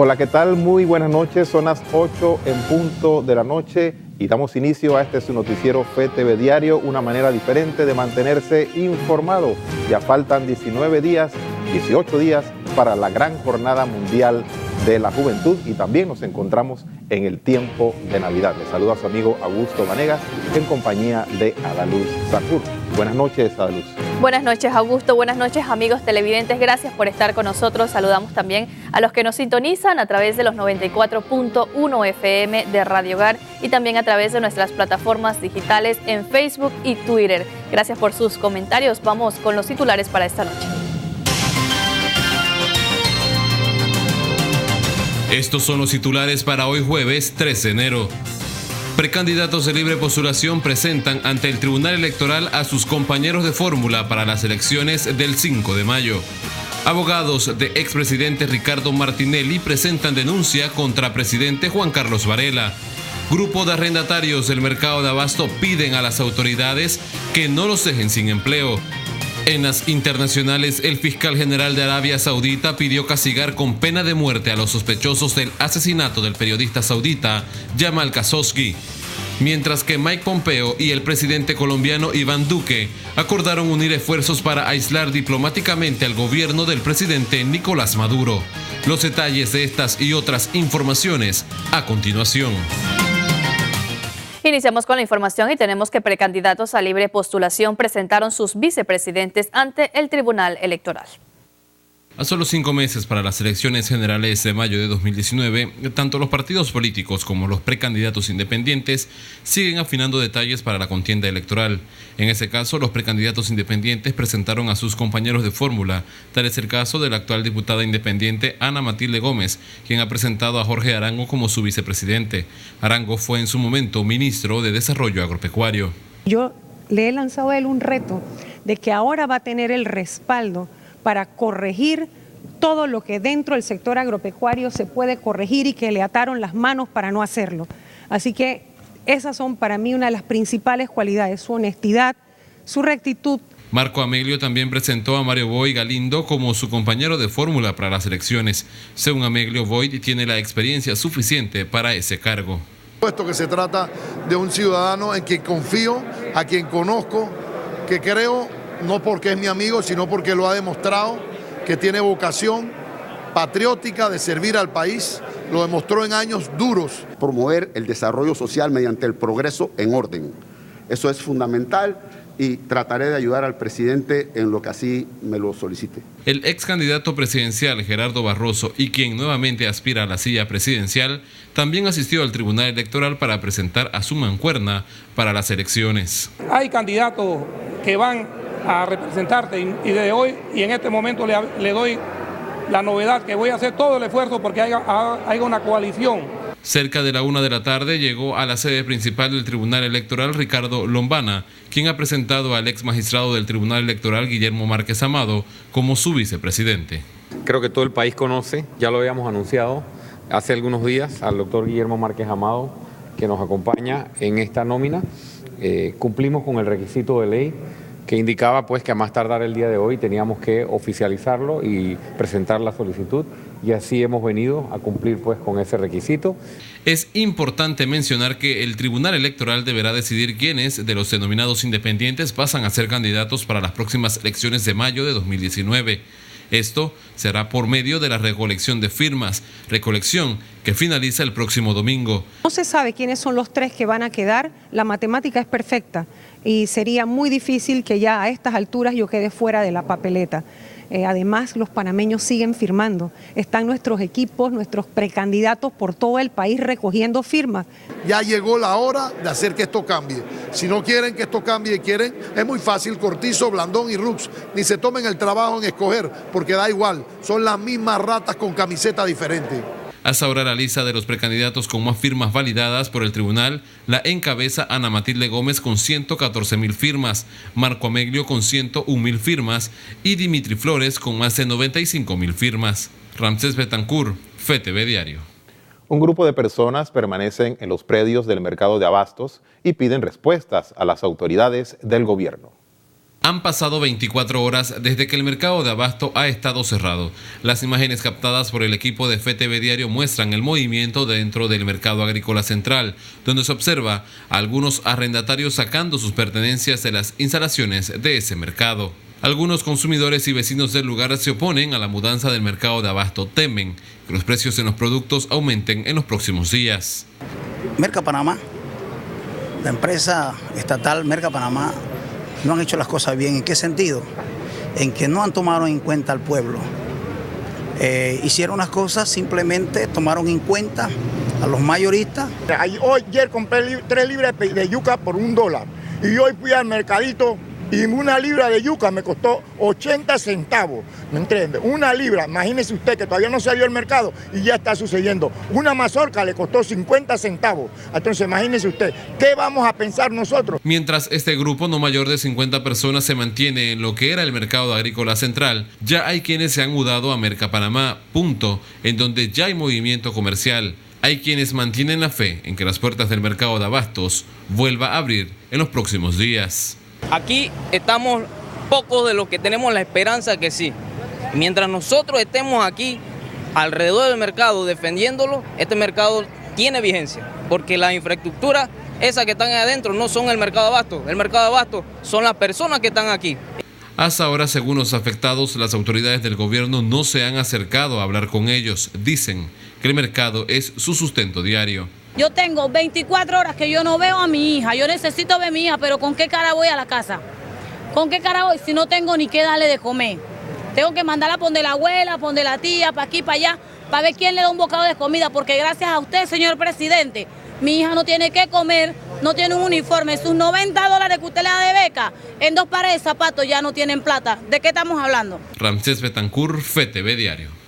Hola, ¿qué tal? Muy buenas noches, son las 8 en punto de la noche y damos inicio a este su noticiero FETV Diario, una manera diferente de mantenerse informado. Ya faltan 19 días, 18 días para la gran jornada mundial de la juventud y también nos encontramos en el tiempo de Navidad. Les saluda a su amigo Augusto Vanegas en compañía de Adaluz Sartur. Buenas noches, Adaluz. Buenas noches, Augusto. Buenas noches, amigos televidentes. Gracias por estar con nosotros. Saludamos también a los que nos sintonizan a través de los 94.1 FM de Radio Hogar y también a través de nuestras plataformas digitales en Facebook y Twitter. Gracias por sus comentarios. Vamos con los titulares para esta noche. Estos son los titulares para hoy jueves 13 de enero. Precandidatos de libre postulación presentan ante el Tribunal Electoral a sus compañeros de fórmula para las elecciones del 5 de mayo. Abogados de expresidente Ricardo Martinelli presentan denuncia contra presidente Juan Carlos Varela. Grupo de arrendatarios del mercado de abasto piden a las autoridades que no los dejen sin empleo. En las internacionales, el fiscal general de Arabia Saudita pidió castigar con pena de muerte a los sospechosos del asesinato del periodista saudita Jamal Khashoggi, mientras que Mike Pompeo y el presidente colombiano Iván Duque acordaron unir esfuerzos para aislar diplomáticamente al gobierno del presidente Nicolás Maduro. Los detalles de estas y otras informaciones a continuación. Iniciamos con la información y tenemos que precandidatos a libre postulación presentaron sus vicepresidentes ante el Tribunal Electoral. A solo 5 meses para las elecciones generales de mayo de 2019, tanto los partidos políticos como los precandidatos independientes siguen afinando detalles para la contienda electoral. En ese caso, los precandidatos independientes presentaron a sus compañeros de fórmula. Tal es el caso de la actual diputada independiente Ana Matilde Gómez, quien ha presentado a Jorge Arango como su vicepresidente. Arango fue en su momento ministro de Desarrollo Agropecuario. Yo le he lanzado a él un reto de que ahora va a tener el respaldo para corregir todo lo que dentro del sector agropecuario se puede corregir y que le ataron las manos para no hacerlo. Así que esas son para mí una de las principales cualidades, su honestidad, su rectitud. Marco Amelio también presentó a Mario Boy Galindo como su compañero de fórmula para las elecciones. Según Amelio, Boy tiene la experiencia suficiente para ese cargo. Puesto que se trata de un ciudadano en quien confío, a quien conozco, que creo, no porque es mi amigo, sino porque lo ha demostrado, que tiene vocación patriótica de servir al país, lo demostró en años duros. Promover el desarrollo social mediante el progreso en orden. Eso es fundamental y trataré de ayudar al presidente en lo que así me lo solicite. El ex candidato presidencial Gerardo Barroso, y quien nuevamente aspira a la silla presidencial, también asistió al Tribunal Electoral para presentar a su mancuerna para las elecciones. Hay candidatos que van a representarte y desde hoy y en este momento le doy la novedad que voy a hacer todo el esfuerzo porque haya una coalición. Cerca de la 1 de la tarde llegó a la sede principal del Tribunal Electoral Ricardo Lombana, quien ha presentado al ex magistrado del Tribunal Electoral Guillermo Márquez Amado como su vicepresidente. Creo que todo el país conoce, ya lo habíamos anunciado hace algunos días, al doctor Guillermo Márquez Amado, que nos acompaña en esta nómina. Cumplimos con el requisito de ley que indicaba pues que a más tardar el día de hoy teníamos que oficializarlo y presentar la solicitud, y así hemos venido a cumplir pues con ese requisito. Es importante mencionar que el Tribunal Electoral deberá decidir quiénes de los denominados independientes pasan a ser candidatos para las próximas elecciones de mayo de 2019. Esto será por medio de la recolección de firmas, recolección que finaliza el próximo domingo. No se sabe quiénes son los 3 que van a quedar, la matemática es perfecta y sería muy difícil que ya a estas alturas yo quede fuera de la papeleta. Además, los panameños siguen firmando, están nuestros equipos, nuestros precandidatos por todo el país recogiendo firmas. Ya llegó la hora de hacer que esto cambie. Si no quieren que esto cambie y quieren, es muy fácil, Cortizo, Blandón y Rux, ni se tomen el trabajo en escoger, porque da igual, son las mismas ratas con camiseta diferente. Hasta ahora la lista de los precandidatos con más firmas validadas por el tribunal la encabeza Ana Matilde Gómez con 114.000 firmas, Marco Amelio con 101.000 firmas y Dimitri Flores con más de 95.000 firmas. Ramsés Betancourt, FETV Diario. Un grupo de personas permanecen en los predios del mercado de abastos y piden respuestas a las autoridades del gobierno. Han pasado 24 horas desde que el mercado de abasto ha estado cerrado. Las imágenes captadas por el equipo de FTV Diario muestran el movimiento dentro del mercado agrícola central, donde se observa a algunos arrendatarios sacando sus pertenencias de las instalaciones de ese mercado. Algunos consumidores y vecinos del lugar se oponen a la mudanza del mercado de abasto. Temen que los precios en los productos aumenten en los próximos días. Merca Panamá, la empresa estatal Merca Panamá, no han hecho las cosas bien. ¿En qué sentido? En que no han tomado en cuenta al pueblo. Hicieron las cosas, simplemente tomaron en cuenta a los mayoristas. Ayer compré 3 libras de yuca por $1 y hoy fui al mercadito y una libra de yuca me costó 80 centavos, ¿me entiende? Una libra, imagínese usted que todavía no salió al mercado y ya está sucediendo. Una mazorca le costó 50 centavos, entonces imagínese usted, ¿qué vamos a pensar nosotros? Mientras este grupo no mayor de 50 personas se mantiene en lo que era el mercado agrícola central, ya hay quienes se han mudado a Merca Panamá, punto, en donde ya hay movimiento comercial. Hay quienes mantienen la fe en que las puertas del mercado de abastos vuelva a abrir en los próximos días. Aquí estamos pocos de los que tenemos la esperanza que sí. Mientras nosotros estemos aquí alrededor del mercado defendiéndolo, este mercado tiene vigencia, porque la infraestructura, esas que están ahí adentro, no son el mercado de abasto. El mercado de abasto son las personas que están aquí. Hasta ahora, según los afectados, las autoridades del gobierno no se han acercado a hablar con ellos. Dicen que el mercado es su sustento diario. Yo tengo 24 horas que yo no veo a mi hija. Yo necesito ver a mi hija, pero ¿con qué cara voy a la casa? ¿Con qué cara voy si no tengo ni qué darle de comer? Tengo que mandarla a poner la abuela, a poner la tía, para aquí, para allá, para ver quién le da un bocado de comida, porque gracias a usted, señor presidente, mi hija no tiene que comer, no tiene un uniforme. Sus $90 que usted le da de beca, en 2 pares de zapatos ya no tienen plata. ¿De qué estamos hablando? Ramsés Betancourt, FTV Diario.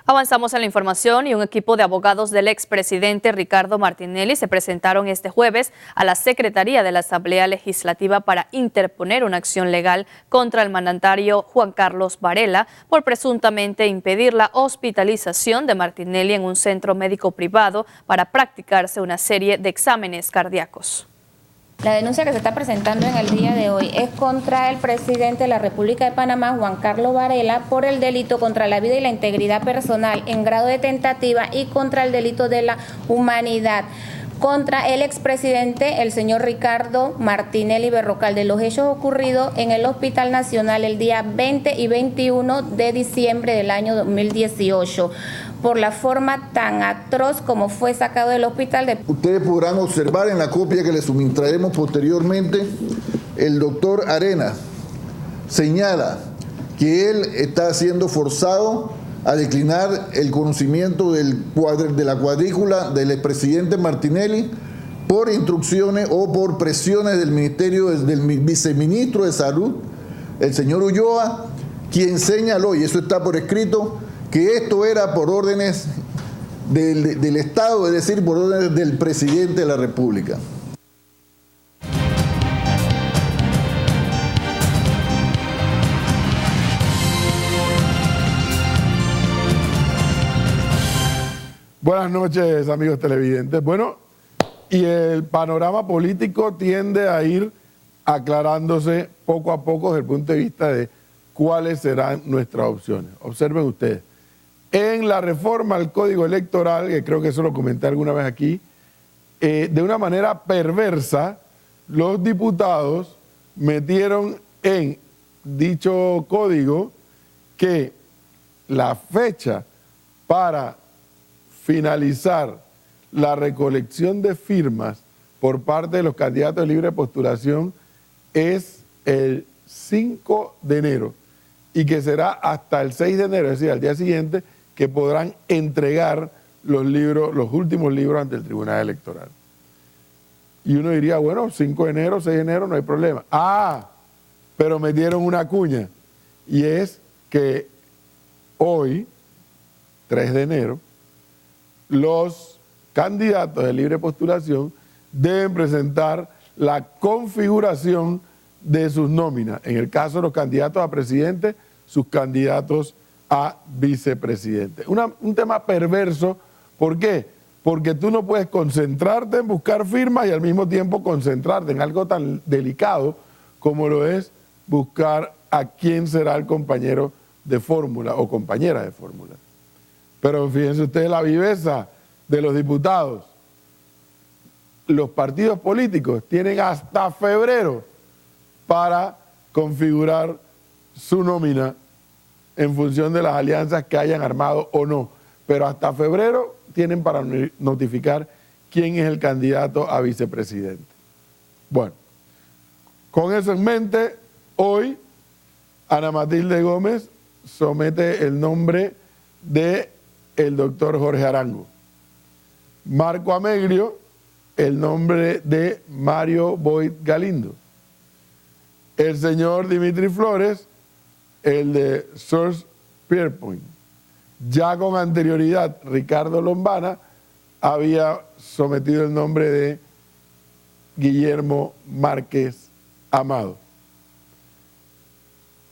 Avanzamos en la información y un equipo de abogados del expresidente Ricardo Martinelli se presentaron este jueves a la Secretaría de la Asamblea Legislativa para interponer una acción legal contra el mandatario Juan Carlos Varela por presuntamente impedir la hospitalización de Martinelli en un centro médico privado para practicarse una serie de exámenes cardíacos. La denuncia que se está presentando en el día de hoy es contra el presidente de la República de Panamá, Juan Carlos Varela, por el delito contra la vida y la integridad personal en grado de tentativa y contra el delito de la humanidad. Contra el expresidente, el señor Ricardo Martinelli Berrocal, de los hechos ocurridos en el Hospital Nacional el día 20 y 21 de diciembre del año 2018. Por la forma tan atroz como fue sacado del hospital. Ustedes podrán observar en la copia que les suministraremos posteriormente, el doctor Arenas señala que él está siendo forzado a declinar el conocimiento de la cuadrícula del expresidente Martinelli por instrucciones o por presiones del ministerio, del viceministro de Salud, el señor Ulloa, quien señaló, y eso está por escrito, que esto era por órdenes del Estado, es decir, por órdenes del presidente de la República. Buenas noches, amigos televidentes. Bueno, y el panorama político tiende a ir aclarándose poco a poco desde el punto de vista de cuáles serán nuestras opciones. Observen ustedes. En la reforma al Código Electoral, que creo que eso lo comenté alguna vez aquí, de una manera perversa, los diputados metieron en dicho código que la fecha para finalizar la recolección de firmas por parte de los candidatos de libre postulación es el 5 de enero y que será hasta el 6 de enero, es decir, al día siguiente, que podrán entregar los libros, los últimos libros ante el Tribunal Electoral. Y uno diría, bueno, 5 de enero, 6 de enero, no hay problema. Ah, pero metieron una cuña, y es que hoy, 3 de enero, los candidatos de libre postulación deben presentar la configuración de sus nóminas. En el caso de los candidatos a presidente, sus candidatos a vicepresidente. Un tema perverso. ¿Por qué? Porque tú no puedes concentrarte en buscar firmas y al mismo tiempo concentrarte en algo tan delicado como lo es buscar a quién será el compañero de fórmula o compañera de fórmula. Pero fíjense ustedes la viveza de los diputados. Los partidos políticos tienen hasta febrero para configurar su nómina en función de las alianzas que hayan armado o no. Pero hasta febrero tienen para notificar quién es el candidato a vicepresidente. Bueno, con eso en mente, hoy Ana Matilde Gómez somete el nombre de el doctor Jorge Arango. Marco Ameglio, el nombre de Mario Boyd Galindo. El señor Dimitri Flores, el de Source Pierpoint. Ya con anterioridad, Ricardo Lombana había sometido el nombre de Guillermo Márquez Amado.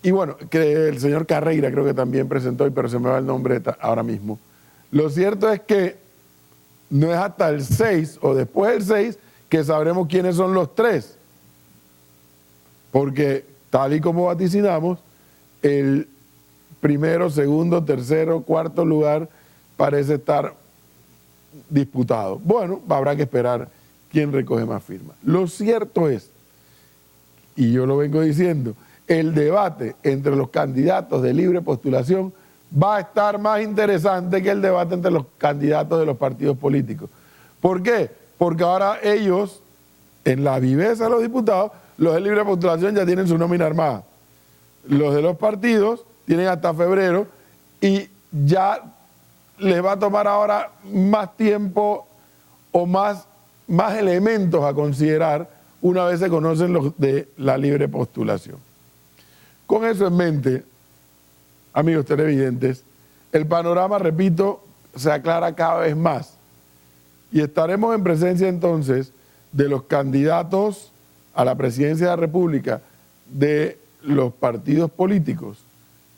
Y bueno, que el señor Carreira creo que también presentó, pero se me va el nombre ahora mismo. Lo cierto es que no es hasta el 6 o después del 6 que sabremos quiénes son los tres. Porque tal y como vaticinamos, el primero, segundo, tercero, cuarto lugar parece estar disputado. Bueno, habrá que esperar quién recoge más firmas. Lo cierto es, y yo lo vengo diciendo, el debate entre los candidatos de libre postulación va a estar más interesante que el debate entre los candidatos de los partidos políticos. ¿Por qué? Porque ahora ellos, en la viveza de los diputados, los de libre postulación ya tienen su nómina armada. Los de los partidos tienen hasta febrero y ya les va a tomar ahora más tiempo o más elementos a considerar una vez se conocen los de la libre postulación. Con eso en mente, amigos televidentes, el panorama, repito, se aclara cada vez más y estaremos en presencia entonces de los candidatos a la presidencia de la República de los partidos políticos,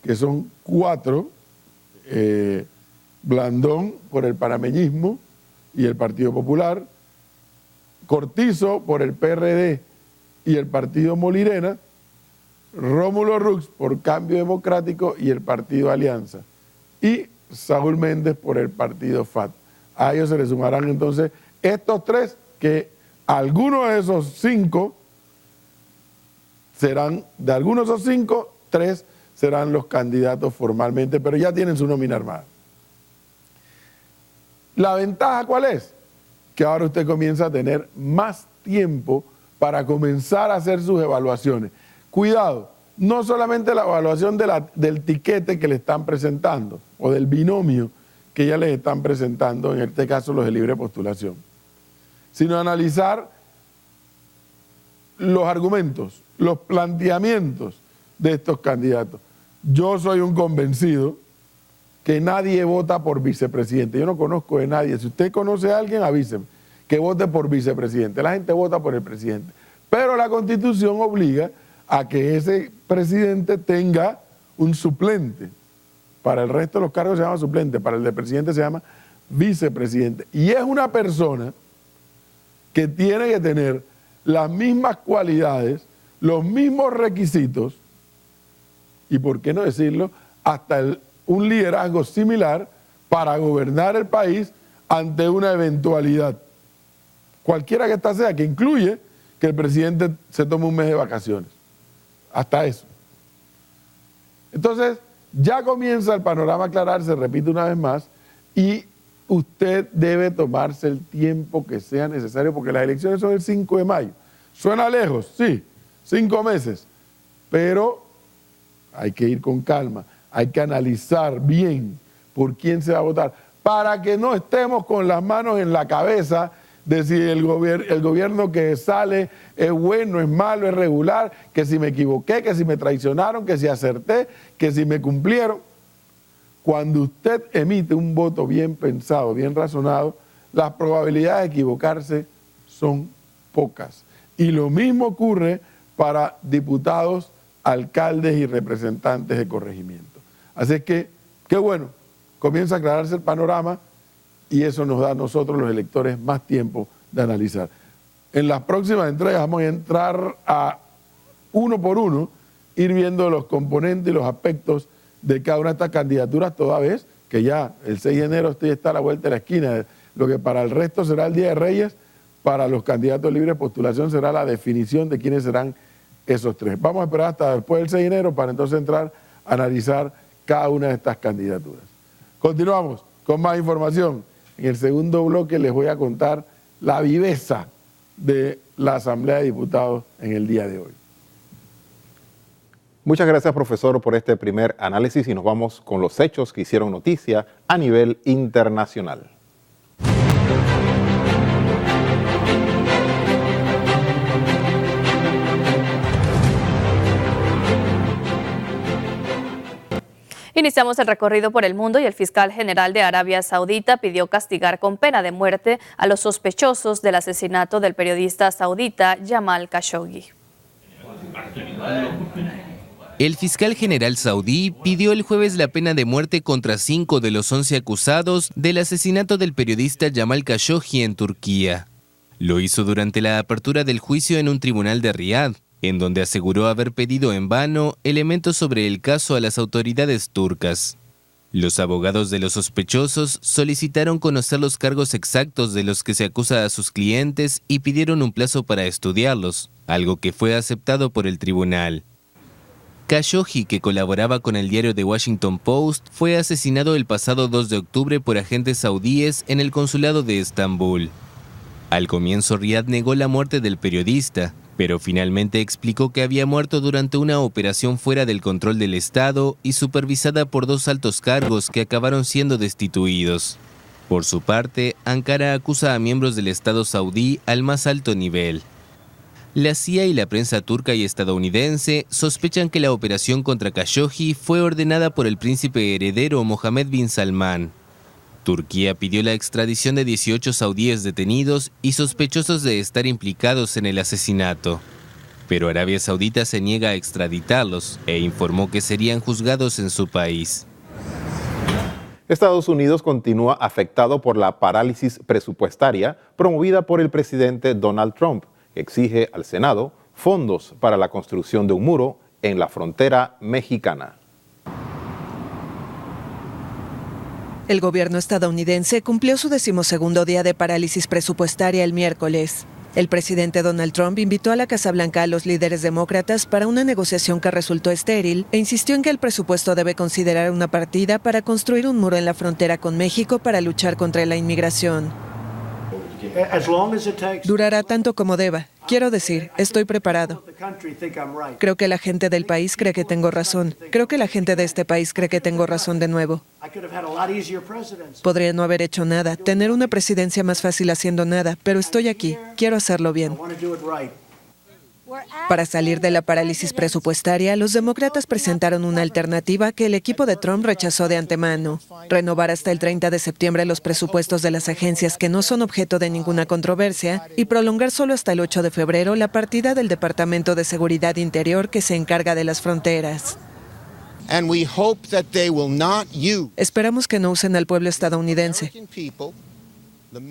que son 4, Blandón por el panameñismo y el Partido Popular, Cortizo por el PRD y el Partido Molirena, Rómulo Rux por Cambio Democrático y el Partido Alianza, y Saúl Méndez por el Partido FAT. A ellos se les sumarán entonces estos 3, que algunos de esos 5 serán, de algunos de esos 5, 3 serán los candidatos formalmente, pero ya tienen su nómina armada. ¿La ventaja cuál es? Que ahora usted comienza a tener más tiempo para comenzar a hacer sus evaluaciones. Cuidado, no solamente la evaluación del tiquete que le están presentando o del binomio que ya les están presentando, en este caso los de libre postulación, sino analizar los argumentos, los planteamientos de estos candidatos. Yo soy un convencido que nadie vota por vicepresidente. Yo no conozco de nadie. Si usted conoce a alguien, avíseme, que vote por vicepresidente. La gente vota por el presidente. Pero la Constitución obliga a que ese presidente tenga un suplente. Para el resto de los cargos se llama suplente, para el de presidente se llama vicepresidente. Y es una persona que tiene que tener las mismas cualidades, los mismos requisitos, y por qué no decirlo, hasta un liderazgo similar para gobernar el país ante una eventualidad. Cualquiera que esta sea, que incluye que el presidente se tome un mes de vacaciones. Hasta eso. Entonces, ya comienza el panorama a aclararse, repito una vez más, y usted debe tomarse el tiempo que sea necesario, porque las elecciones son el 5 de mayo. ¿Suena lejos? Sí, 5 meses. Pero hay que ir con calma, hay que analizar bien por quién se va a votar, para que no estemos con las manos en la cabeza de si el gobierno que sale es bueno, es malo, es regular, que si me equivoqué, que si me traicionaron, que si acerté, que si me cumplieron. Cuando usted emite un voto bien pensado, bien razonado, las probabilidades de equivocarse son pocas. Y lo mismo ocurre para diputados, alcaldes y representantes de corregimiento. Así es que, qué bueno, comienza a aclararse el panorama y eso nos da a nosotros los electores más tiempo de analizar. En las próximas entregas vamos a entrar a uno por uno ir viendo los componentes y los aspectos de cada una de estas candidaturas, toda vez que ya el 6 de enero está a la vuelta de la esquina. Lo que para el resto será el Día de Reyes, para los candidatos de libre postulación será la definición de quiénes serán esos tres. Vamos a esperar hasta después del 6 de enero para entonces entrar a analizar cada una de estas candidaturas. Continuamos con más información. En el segundo bloque les voy a contar la viveza de la Asamblea de Diputados en el día de hoy. Muchas gracias, profesor, por este primer análisis y nos vamos con los hechos que hicieron noticia a nivel internacional. Iniciamos el recorrido por el mundo y el fiscal general de Arabia Saudita pidió castigar con pena de muerte a los sospechosos del asesinato del periodista saudita Jamal Khashoggi. El fiscal general saudí pidió el jueves la pena de muerte contra 5 de los 11 acusados del asesinato del periodista Jamal Khashoggi en Turquía. Lo hizo durante la apertura del juicio en un tribunal de Riad, en donde aseguró haber pedido en vano elementos sobre el caso a las autoridades turcas. Los abogados de los sospechosos solicitaron conocer los cargos exactos de los que se acusa a sus clientes y pidieron un plazo para estudiarlos, algo que fue aceptado por el tribunal. Khashoggi, que colaboraba con el diario The Washington Post, fue asesinado el pasado 2 de octubre por agentes saudíes en el consulado de Estambul. Al comienzo, Riad negó la muerte del periodista, pero finalmente explicó que había muerto durante una operación fuera del control del Estado y supervisada por 2 altos cargos que acabaron siendo destituidos. Por su parte, Ankara acusa a miembros del Estado saudí al más alto nivel. La CIA y la prensa turca y estadounidense sospechan que la operación contra Khashoggi fue ordenada por el príncipe heredero Mohammed bin Salman. Turquía pidió la extradición de 18 saudíes detenidos y sospechosos de estar implicados en el asesinato. Pero Arabia Saudita se niega a extraditarlos e informó que serían juzgados en su país. Estados Unidos continúa afectado por la parálisis presupuestaria promovida por el presidente Donald Trump, que exige al Senado fondos para la construcción de un muro en la frontera mexicana. El gobierno estadounidense cumplió su 12º día de parálisis presupuestaria el miércoles. El presidente Donald Trump invitó a la Casa Blanca a los líderes demócratas para una negociación que resultó estéril e insistió en que el presupuesto debe considerar una partida para construir un muro en la frontera con México para luchar contra la inmigración. Durará tanto como deba. Quiero decir, estoy preparado. Creo que la gente del país cree que tengo razón. Creo que la gente de este país cree que tengo razón de nuevo. Podría no haber hecho nada, tener una presidencia más fácil haciendo nada, pero estoy aquí. Quiero hacerlo bien. Para salir de la parálisis presupuestaria, los demócratas presentaron una alternativa que el equipo de Trump rechazó de antemano: renovar hasta el 30 de septiembre los presupuestos de las agencias que no son objeto de ninguna controversia y prolongar solo hasta el 8 de febrero la partida del Departamento de Seguridad Interior que se encarga de las fronteras. Esperamos que no usen al pueblo estadounidense,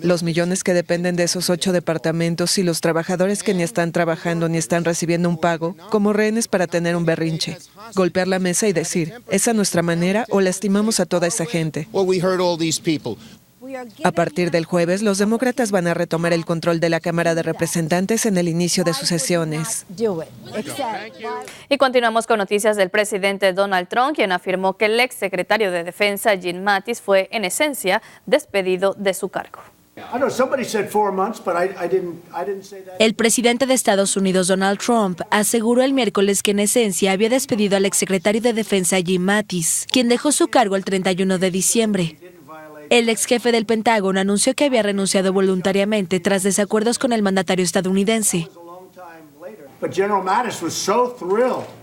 los millones que dependen de esos 8 departamentos y los trabajadores que ni están trabajando ni están recibiendo un pago, como rehenes para tener un berrinche. Golpear la mesa y decir, ¿esa es nuestra manera o lastimamos a toda esa gente? A partir del jueves, los demócratas van a retomar el control de la Cámara de Representantes en el inicio de sus sesiones. Y continuamos con noticias del presidente Donald Trump, quien afirmó que el exsecretario de Defensa, Jim Mattis, fue en esencia despedido de su cargo. El presidente de Estados Unidos, Donald Trump, aseguró el miércoles que en esencia había despedido al exsecretario de Defensa, Jim Mattis, quien dejó su cargo el 31 de diciembre. El ex jefe del Pentágono anunció que había renunciado voluntariamente tras desacuerdos con el mandatario estadounidense.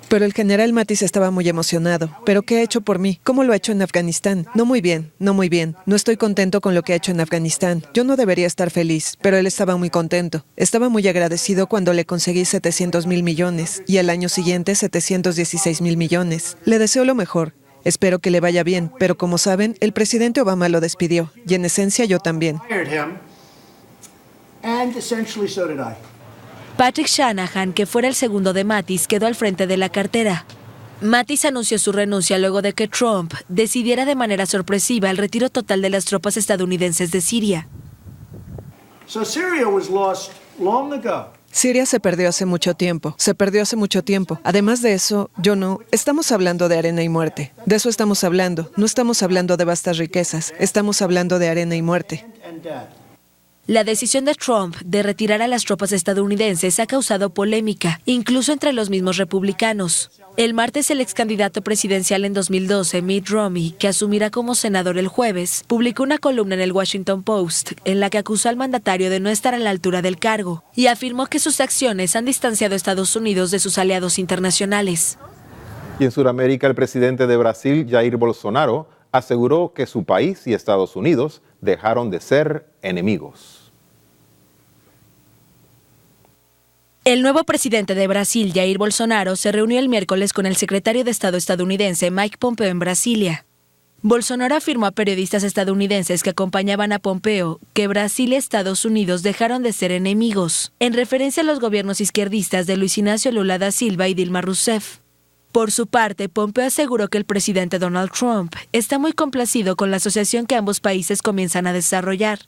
Pero el general Mattis estaba muy emocionado. ¿Pero qué ha hecho por mí? ¿Cómo lo ha hecho en Afganistán? No muy bien, no muy bien. No estoy contento con lo que ha hecho en Afganistán. Yo no debería estar feliz, pero él estaba muy contento. Estaba muy agradecido cuando le conseguí 700,000 millones y al año siguiente 716,000 millones. Le deseo lo mejor. Espero que le vaya bien, pero como saben, el presidente Obama lo despidió, y en esencia yo también. Patrick Shanahan, que fuera el segundo de Mattis, quedó al frente de la cartera. Mattis anunció su renuncia luego de que Trump decidiera de manera sorpresiva el retiro total de las tropas estadounidenses de Siria. Siria se perdió hace mucho tiempo. Además de eso, estamos hablando de arena y muerte. De eso estamos hablando. No estamos hablando de vastas riquezas. Estamos hablando de arena y muerte. La decisión de Trump de retirar a las tropas estadounidenses ha causado polémica, incluso entre los mismos republicanos. El martes, el ex candidato presidencial en 2012, Mitt Romney, que asumirá como senador el jueves, publicó una columna en el Washington Post en la que acusó al mandatario de no estar a la altura del cargo y afirmó que sus acciones han distanciado a Estados Unidos de sus aliados internacionales. Y en Sudamérica, el presidente de Brasil, Jair Bolsonaro, aseguró que su país y Estados Unidos dejaron de ser enemigos. El nuevo presidente de Brasil, Jair Bolsonaro, se reunió el miércoles con el secretario de Estado estadounidense, Mike Pompeo, en Brasilia. Bolsonaro afirmó a periodistas estadounidenses que acompañaban a Pompeo que Brasil y Estados Unidos dejaron de ser enemigos, en referencia a los gobiernos izquierdistas de Luis Ignacio Lula da Silva y Dilma Rousseff. Por su parte, Pompeo aseguró que el presidente Donald Trump está muy complacido con la asociación que ambos países comienzan a desarrollar.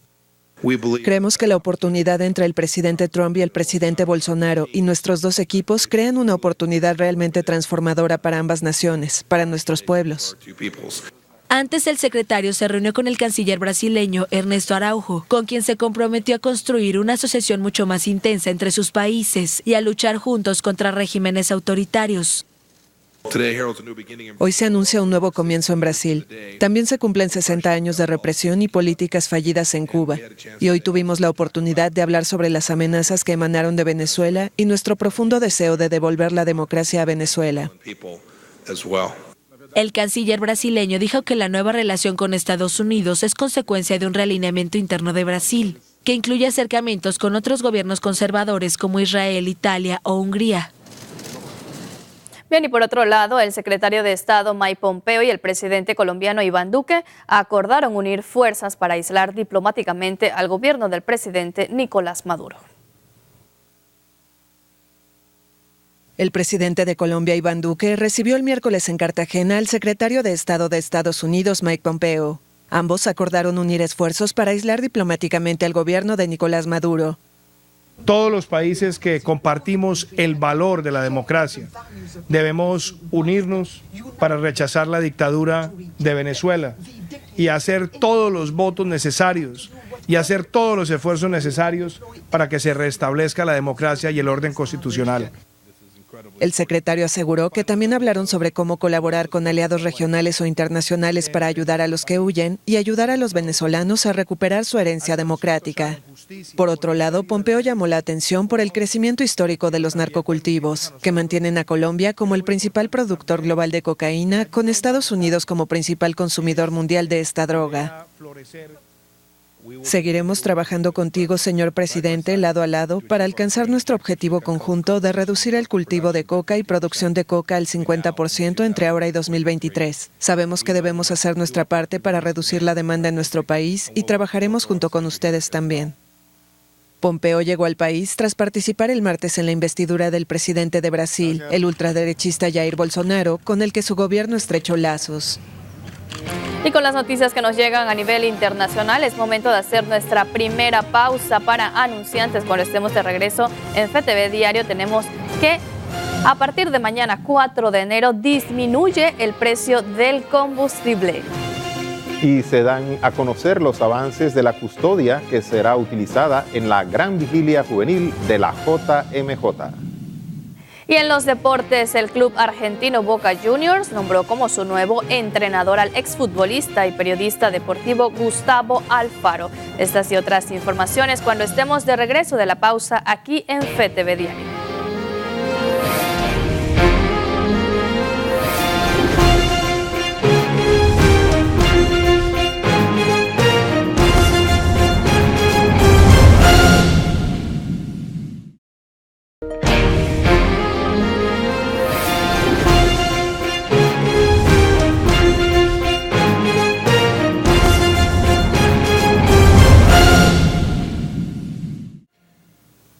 Creemos que la oportunidad entre el presidente Trump y el presidente Bolsonaro y nuestros dos equipos crean una oportunidad realmente transformadora para ambas naciones, para nuestros pueblos. Antes, el secretario se reunió con el canciller brasileño Ernesto Araujo, con quien se comprometió a construir una asociación mucho más intensa entre sus países y a luchar juntos contra regímenes autoritarios. Hoy se anuncia un nuevo comienzo en Brasil. También se cumplen 60 años de represión y políticas fallidas en Cuba. Y hoy tuvimos la oportunidad de hablar sobre las amenazas que emanaron de Venezuela y nuestro profundo deseo de devolver la democracia a Venezuela. El canciller brasileño dijo que la nueva relación con Estados Unidos es consecuencia de un realineamiento interno de Brasil, que incluye acercamientos con otros gobiernos conservadores como Israel, Italia o Hungría. Bien, y por otro lado, el secretario de Estado Mike Pompeo y el presidente colombiano Iván Duque acordaron unir fuerzas para aislar diplomáticamente al gobierno del presidente Nicolás Maduro. El presidente de Colombia, Iván Duque, recibió el miércoles en Cartagena al secretario de Estado de Estados Unidos, Mike Pompeo. Ambos acordaron unir esfuerzos para aislar diplomáticamente al gobierno de Nicolás Maduro. Todos los países que compartimos el valor de la democracia debemos unirnos para rechazar la dictadura de Venezuela y hacer todos los votos necesarios y hacer todos los esfuerzos necesarios para que se restablezca la democracia y el orden constitucional. El secretario aseguró que también hablaron sobre cómo colaborar con aliados regionales o internacionales para ayudar a los que huyen y ayudar a los venezolanos a recuperar su herencia democrática. Por otro lado, Pompeo llamó la atención por el crecimiento histórico de los narcocultivos, que mantienen a Colombia como el principal productor global de cocaína, con Estados Unidos como principal consumidor mundial de esta droga. Seguiremos trabajando contigo, señor presidente, lado a lado, para alcanzar nuestro objetivo conjunto de reducir el cultivo de coca y producción de coca al 50% entre ahora y 2023. Sabemos que debemos hacer nuestra parte para reducir la demanda en nuestro país y trabajaremos junto con ustedes también. Pompeo llegó al país tras participar el martes en la investidura del presidente de Brasil, el ultraderechista Jair Bolsonaro, con el que su gobierno estrechó lazos. Y con las noticias que nos llegan a nivel internacional, es momento de hacer nuestra primera pausa para anunciantes. Cuando estemos de regreso en FTV Diario, tenemos que a partir de mañana 4 de enero disminuye el precio del combustible. Y se dan a conocer los avances de la custodia que será utilizada en la Gran Vigilia Juvenil de la JMJ. Y en los deportes, el club argentino Boca Juniors nombró como su nuevo entrenador al exfutbolista y periodista deportivo Gustavo Alfaro. Estas y otras informaciones cuando estemos de regreso de la pausa aquí en FTV Diario.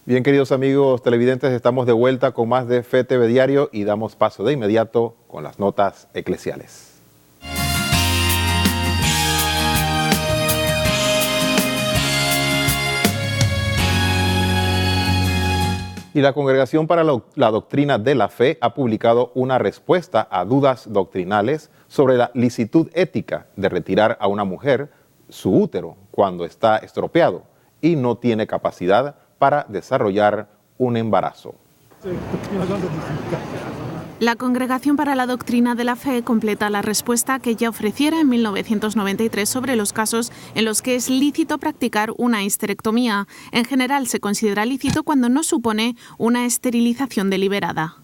Bien, queridos amigos televidentes, estamos de vuelta con más de FETV Diario y damos paso de inmediato con las notas eclesiales. Y la Congregación para la Doctrina de la Fe ha publicado una respuesta a dudas doctrinales sobre la licitud ética de retirar a una mujer su útero cuando está estropeado y no tiene capacidad para desarrollar un embarazo. La Congregación para la Doctrina de la Fe completa la respuesta que ya ofreciera en 1993 sobre los casos en los que es lícito practicar una histerectomía. En general se considera lícito cuando no supone una esterilización deliberada.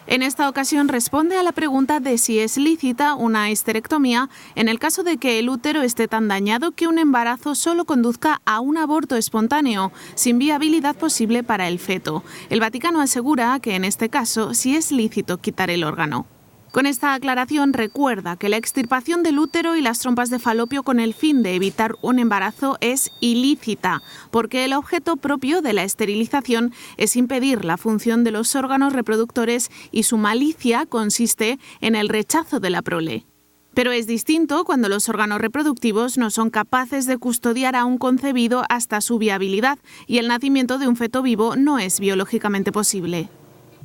En esta ocasión responde a la pregunta de si es lícita una histerectomía en el caso de que el útero esté tan dañado que un embarazo solo conduzca a un aborto espontáneo, sin viabilidad posible para el feto. El Vaticano asegura que en este caso sí es lícito quitar el órgano. Con esta aclaración recuerda que la extirpación del útero y las trompas de falopio con el fin de evitar un embarazo es ilícita, porque el objeto propio de la esterilización es impedir la función de los órganos reproductores y su malicia consiste en el rechazo de la prole. Pero es distinto cuando los órganos reproductivos no son capaces de custodiar a un concebido hasta su viabilidad y el nacimiento de un feto vivo no es biológicamente posible.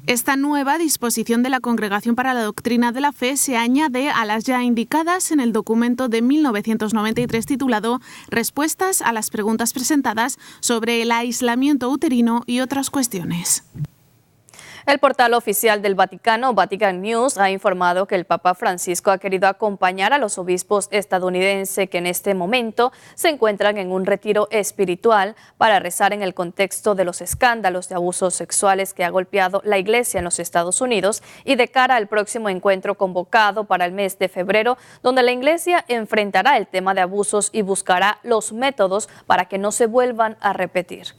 Esta nueva disposición de la Congregación para la Doctrina de la Fe se añade a las ya indicadas en el documento de 1993 titulado Respuestas a las preguntas presentadas sobre el aislamiento uterino y otras cuestiones. El portal oficial del Vaticano, Vatican News, ha informado que el Papa Francisco ha querido acompañar a los obispos estadounidenses que en este momento se encuentran en un retiro espiritual para rezar en el contexto de los escándalos de abusos sexuales que ha golpeado la Iglesia en los Estados Unidos y de cara al próximo encuentro convocado para el mes de febrero, donde la Iglesia enfrentará el tema de abusos y buscará los métodos para que no se vuelvan a repetir.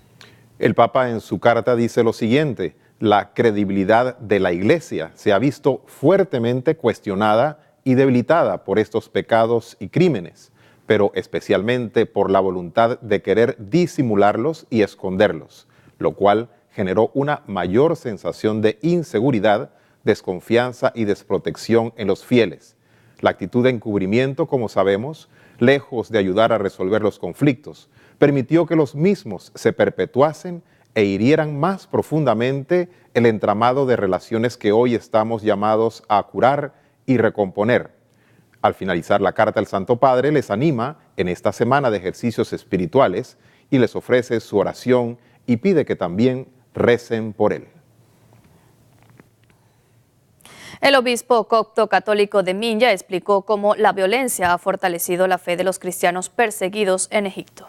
El Papa en su carta dice lo siguiente: la credibilidad de la Iglesia se ha visto fuertemente cuestionada y debilitada por estos pecados y crímenes, pero especialmente por la voluntad de querer disimularlos y esconderlos, lo cual generó una mayor sensación de inseguridad, desconfianza y desprotección en los fieles. La actitud de encubrimiento, como sabemos, lejos de ayudar a resolver los conflictos, permitió que los mismos se perpetuasen e hirieran más profundamente el entramado de relaciones que hoy estamos llamados a curar y recomponer. Al finalizar la carta, el Santo Padre les anima en esta semana de ejercicios espirituales y les ofrece su oración y pide que también recen por él. El obispo copto católico de Minya explicó cómo la violencia ha fortalecido la fe de los cristianos perseguidos en Egipto.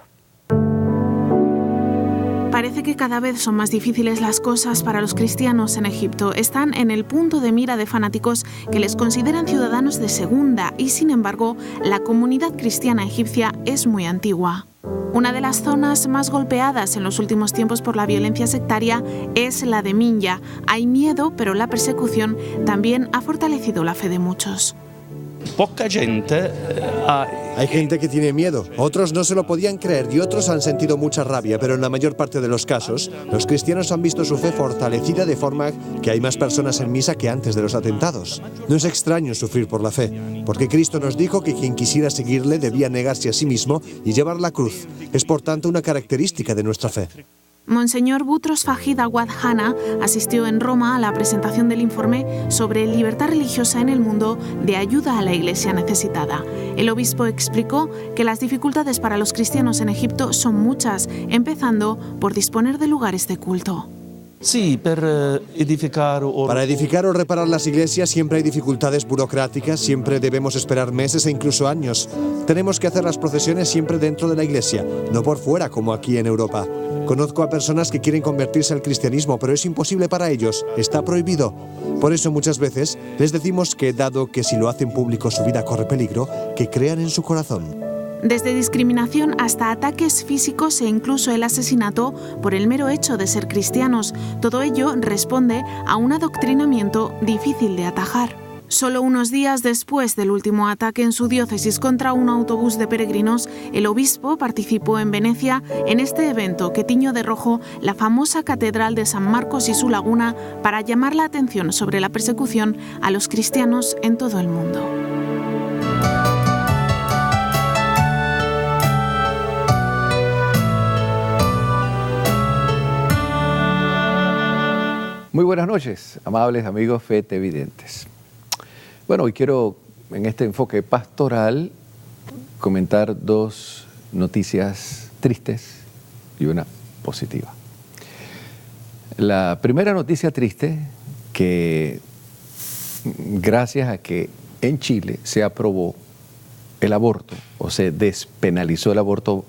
Parece que cada vez son más difíciles las cosas para los cristianos en Egipto. Están en el punto de mira de fanáticos que les consideran ciudadanos de segunda y, sin embargo, la comunidad cristiana egipcia es muy antigua. Una de las zonas más golpeadas en los últimos tiempos por la violencia sectaria es la de Minya. Hay miedo, pero la persecución también ha fortalecido la fe de muchos. Hay gente que tiene miedo, otros no se lo podían creer y otros han sentido mucha rabia, pero en la mayor parte de los casos, los cristianos han visto su fe fortalecida de forma que hay más personas en misa que antes de los atentados. No es extraño sufrir por la fe, porque Cristo nos dijo que quien quisiera seguirle debía negarse a sí mismo y llevar la cruz. Es por tanto una característica de nuestra fe. Monseñor Boutros Fahid Awad Hanna asistió en Roma a la presentación del informe sobre libertad religiosa en el mundo de ayuda a la Iglesia necesitada. El obispo explicó que las dificultades para los cristianos en Egipto son muchas, empezando por disponer de lugares de culto. Sí, para edificar o reparar las iglesias siempre hay dificultades burocráticas, siempre debemos esperar meses e incluso años. Tenemos que hacer las procesiones siempre dentro de la iglesia, no por fuera como aquí en Europa. Conozco a personas que quieren convertirse al cristianismo, pero es imposible para ellos, está prohibido. Por eso muchas veces les decimos que, dado que si lo hacen público su vida corre peligro, que crean en su corazón. Desde discriminación hasta ataques físicos e incluso el asesinato por el mero hecho de ser cristianos. Todo ello responde a un adoctrinamiento difícil de atajar. Solo unos días después del último ataque en su diócesis contra un autobús de peregrinos, el obispo participó en Venecia en este evento que tiñó de rojo la famosa Catedral de San Marcos y su laguna para llamar la atención sobre la persecución a los cristianos en todo el mundo. Muy buenas noches, amables amigos fetevidentes. Bueno, hoy quiero, en este enfoque pastoral, comentar dos noticias tristes y una positiva. La primera noticia triste, que gracias a que en Chile se aprobó el aborto, o se despenalizó el aborto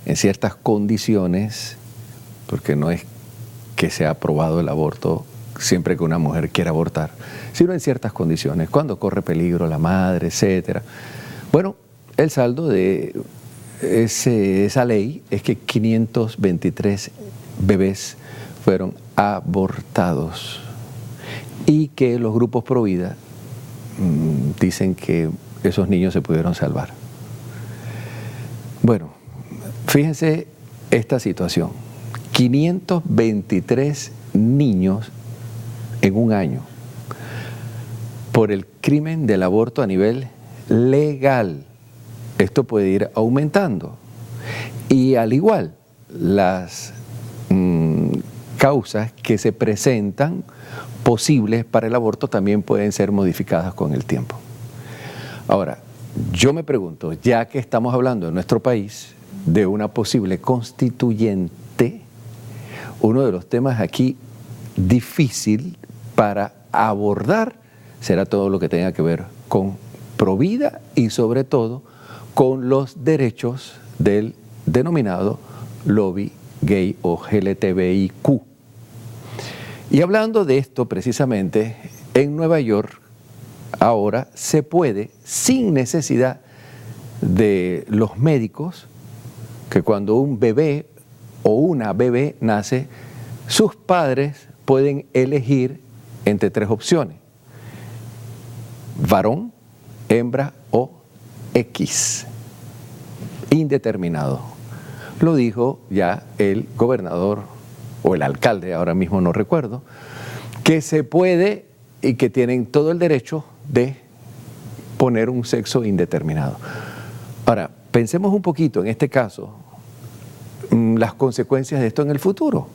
en ciertas condiciones, porque no es que se ha aprobado el aborto siempre que una mujer quiera abortar, sino en ciertas condiciones, cuando corre peligro la madre, etc. Bueno, el saldo de esa ley es que 523 bebés fueron abortados y que los grupos pro vida dicen que esos niños se pudieron salvar. Bueno, fíjense esta situación. 523 niños en un año por el crimen del aborto a nivel legal. Esto puede ir aumentando. Y al igual, las causas que se presentan posibles para el aborto también pueden ser modificadas con el tiempo. Ahora, yo me pregunto, ya que estamos hablando en nuestro país de una posible constituyente, uno de los temas aquí difícil para abordar será todo lo que tenga que ver con provida y sobre todo con los derechos del denominado lobby gay o LGTBIQ. Y hablando de esto precisamente, en Nueva York ahora se puede, sin necesidad de los médicos, que cuando un bebé o una bebé nace, sus padres pueden elegir entre tres opciones: varón, hembra o X, indeterminado. Lo dijo ya el gobernador o el alcalde, ahora mismo no recuerdo, que se puede y que tienen todo el derecho de poner un sexo indeterminado. Ahora, pensemos un poquito en este caso las consecuencias de esto en el futuro.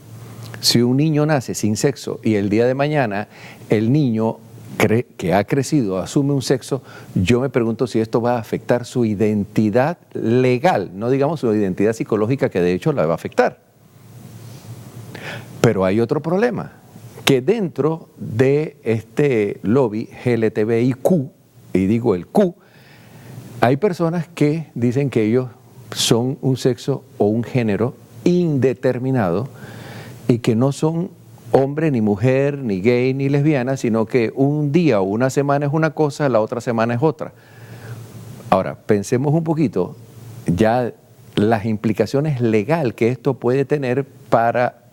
Si un niño nace sin sexo y el día de mañana el niño que ha crecido asume un sexo, yo me pregunto si esto va a afectar su identidad legal, no digamos su identidad psicológica, que de hecho la va a afectar. Pero hay otro problema, que dentro de este lobby LGTBIQ, y digo el Q, hay personas que dicen que ellos son un sexo o un género indeterminado y que no son hombre, ni mujer, ni gay, ni lesbiana, sino que un día o una semana es una cosa, la otra semana es otra. Ahora, pensemos un poquito ya las implicaciones legales que esto puede tener para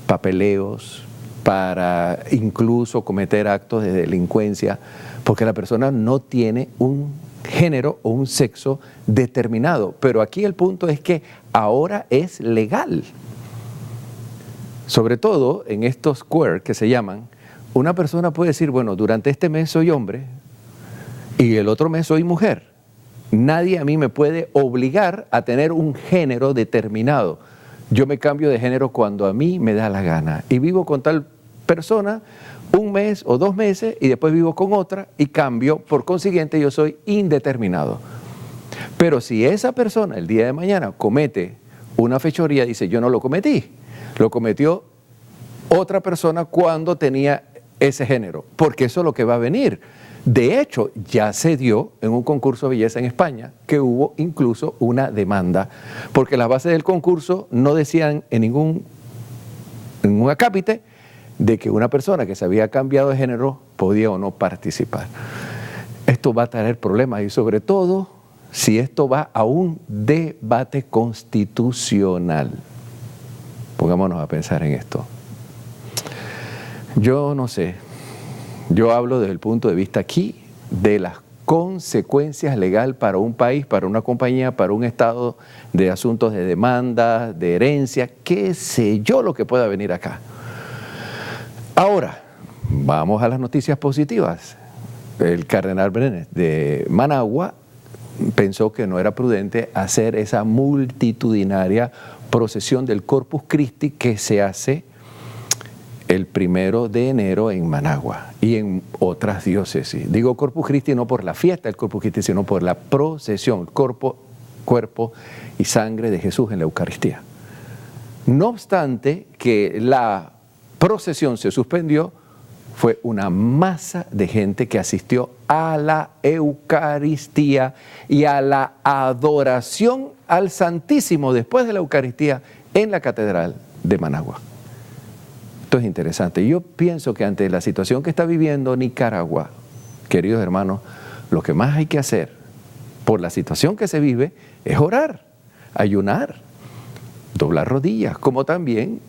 papeleos, para incluso cometer actos de delincuencia, porque la persona no tiene un género o un sexo determinado. Pero aquí el punto es que ahora es legal. Sobre todo en estos queer que se llaman, una persona puede decir, bueno, durante este mes soy hombre y el otro mes soy mujer. Nadie a mí me puede obligar a tener un género determinado. Yo me cambio de género cuando a mí me da la gana y vivo con tal persona un mes o 2 meses y después vivo con otra y cambio, por consiguiente yo soy indeterminado. Pero si esa persona el día de mañana comete una fechoría, dice yo no lo cometí, lo cometió otra persona cuando tenía ese género, porque eso es lo que va a venir. De hecho, ya se dio en un concurso de belleza en España que hubo incluso una demanda, porque las bases del concurso no decían en ningún acápite de que una persona que se había cambiado de género podía o no participar. Esto va a traer problemas y sobre todo si esto va a un debate constitucional. Pongámonos a pensar en esto. Yo no sé, Yo hablo desde el punto de vista aquí de las consecuencias legales para un país, para una compañía, para un estado, de asuntos de demanda, de herencia, qué sé yo lo que pueda venir acá. Ahora, vamos a las noticias positivas. El cardenal Brenes de Managua pensó que no era prudente hacer esa multitudinaria procesión del Corpus Christi que se hace el 1 de enero en Managua y en otras diócesis. Digo Corpus Christi no por la fiesta del Corpus Christi, sino por la procesión, cuerpo y sangre de Jesús en la Eucaristía. No obstante que la procesión se suspendió, fue una masa de gente que asistió a la Eucaristía y a la adoración al Santísimo después de la Eucaristía en la Catedral de Managua. Esto es interesante. Yo pienso que ante la situación que está viviendo Nicaragua, queridos hermanos, lo que más hay que hacer por la situación que se vive es orar, ayunar, doblar rodillas, como también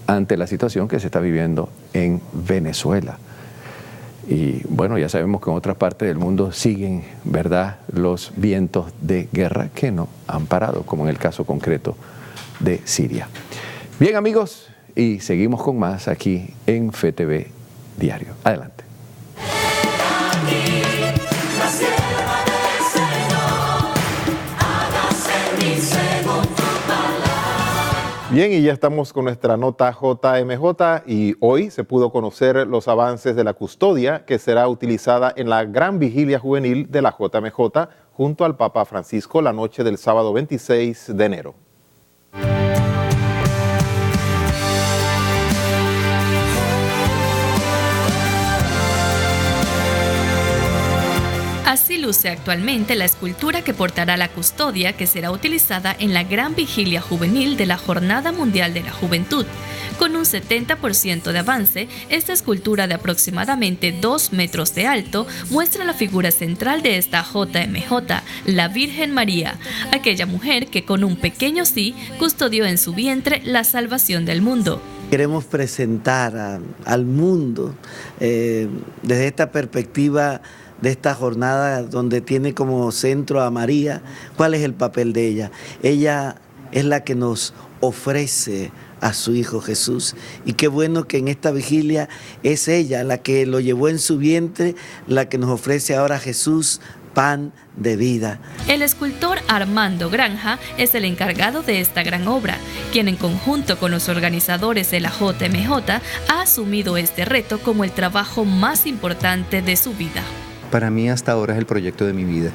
ante la situación que se está viviendo en Venezuela. Y bueno, ya sabemos que en otras partes del mundo siguen, ¿verdad?, los vientos de guerra que no han parado, como en el caso concreto de Siria. Bien, amigos, y seguimos con más aquí en FETV Diario. Adelante. Bien, y ya estamos con nuestra nota JMJ y hoy se pudo conocer los avances de la custodia que será utilizada en la gran vigilia juvenil de la JMJ junto al Papa Francisco la noche del sábado 26 de enero. Así luce actualmente la escultura que portará la custodia que será utilizada en la gran vigilia juvenil de la Jornada Mundial de la Juventud. Con un 70% de avance, esta escultura de aproximadamente 2 metros de alto muestra la figura central de esta JMJ, la Virgen María, aquella mujer que con un pequeño sí custodió en su vientre la salvación del mundo. Queremos presentar al mundo desde esta perspectiva de esta jornada donde tiene como centro a María, ¿cuál es el papel de ella? Ella es la que nos ofrece a su Hijo Jesús. Y qué bueno que en esta vigilia es ella la que lo llevó en su vientre, la que nos ofrece ahora a Jesús, pan de vida. El escultor Armando Granja es el encargado de esta gran obra, quien en conjunto con los organizadores de la JMJ ha asumido este reto como el trabajo más importante de su vida. Para mí hasta ahora es el proyecto de mi vida,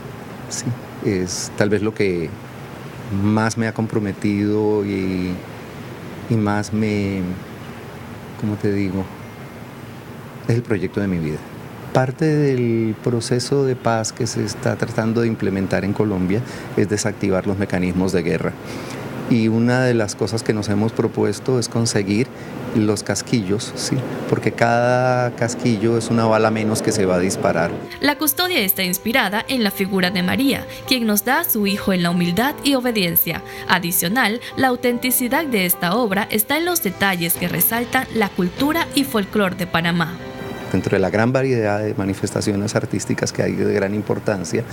¿sí? Es tal vez lo que más me ha comprometido y más me, ¿cómo te digo? Es el proyecto de mi vida. Parte del proceso de paz que se está tratando de implementar en Colombia es desactivar los mecanismos de guerra. Y una de las cosas que nos hemos propuesto es conseguir los casquillos, ¿sí? Porque cada casquillo es una bala menos que se va a disparar. La custodia está inspirada en la figura de María, quien nos da a su Hijo en la humildad y obediencia. Adicional, la autenticidad de esta obra está en los detalles que resaltan la cultura y folclore de Panamá. Dentro de la gran variedad de manifestaciones artísticas que hay de gran importancia,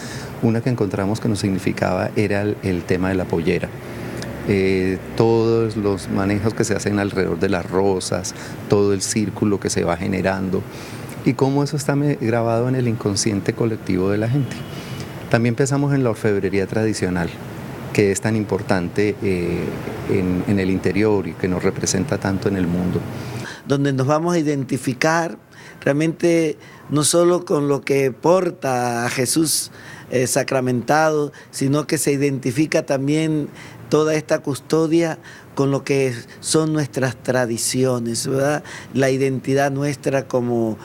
una que encontramos que nos significaba era el tema de la pollera. Todos los manejos que se hacen alrededor de las rosas, todo el círculo que se va generando y cómo eso está grabado en el inconsciente colectivo de la gente. También pensamos en la orfebrería tradicional, que es tan importante en el interior y que nos representa tanto en el mundo. Donde nos vamos a identificar realmente no solo con lo que porta a Jesús sacramentado, sino que se identifica también toda esta custodia con lo que son nuestras tradiciones, ¿verdad? La identidad nuestra como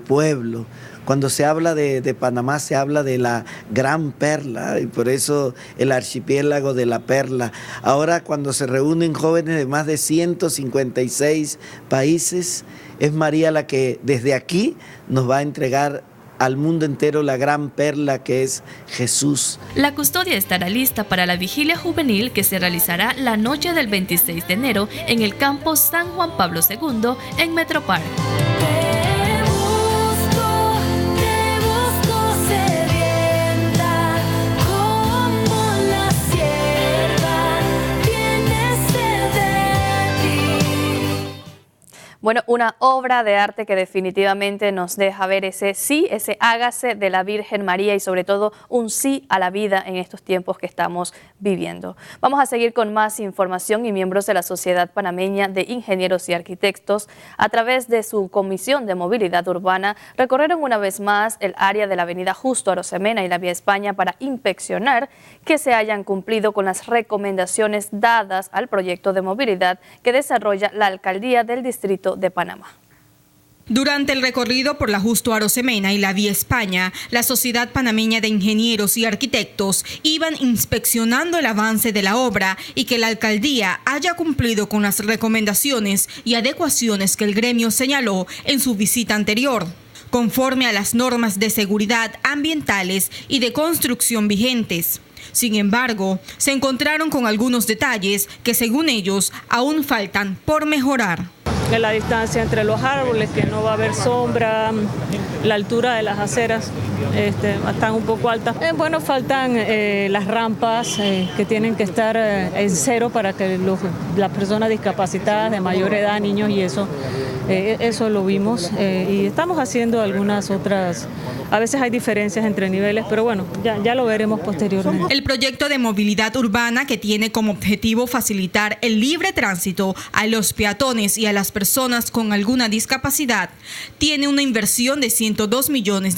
pueblo. Cuando se habla de Panamá, se habla de la gran perla, y por eso el archipiélago de la perla. Ahora, cuando se reúnen jóvenes de más de 156 países, es María la que desde aquí nos va a entregar al mundo entero la gran perla que es Jesús. La custodia estará lista para la vigilia juvenil que se realizará la noche del 26 de enero en el campo San Juan Pablo II en Metropark. Bueno, una obra de arte que definitivamente nos deja ver ese sí, ese hágase de la Virgen María y sobre todo un sí a la vida en estos tiempos que estamos viviendo. Vamos a seguir con más información y miembros de la Sociedad Panameña de Ingenieros y Arquitectos, a través de su Comisión de Movilidad Urbana, recorrieron una vez más el área de la avenida Justo Arosemena y la Vía España para inspeccionar que se hayan cumplido con las recomendaciones dadas al proyecto de movilidad que desarrolla la Alcaldía del Distrito de Panamá. Durante el recorrido por la Justo Arosemena y la Vía España, la Sociedad Panameña de Ingenieros y Arquitectos iban inspeccionando el avance de la obra y que la alcaldía haya cumplido con las recomendaciones y adecuaciones que el gremio señaló en su visita anterior, conforme a las normas de seguridad ambientales y de construcción vigentes. Sin embargo, se encontraron con algunos detalles que, según ellos, aún faltan por mejorar. La distancia entre los árboles, que no va a haber sombra, la altura de las aceras están un poco altas. Faltan las rampas que tienen que estar en cero para que las personas discapacitadas de mayor edad, niños y eso lo vimos y estamos haciendo algunas otras. A veces hay diferencias entre niveles, pero bueno, ya lo veremos posteriormente. El proyecto de movilidad urbana, que tiene como objetivo facilitar el libre tránsito a los peatones y a las personas con alguna discapacidad, tiene una inversión de $102 millones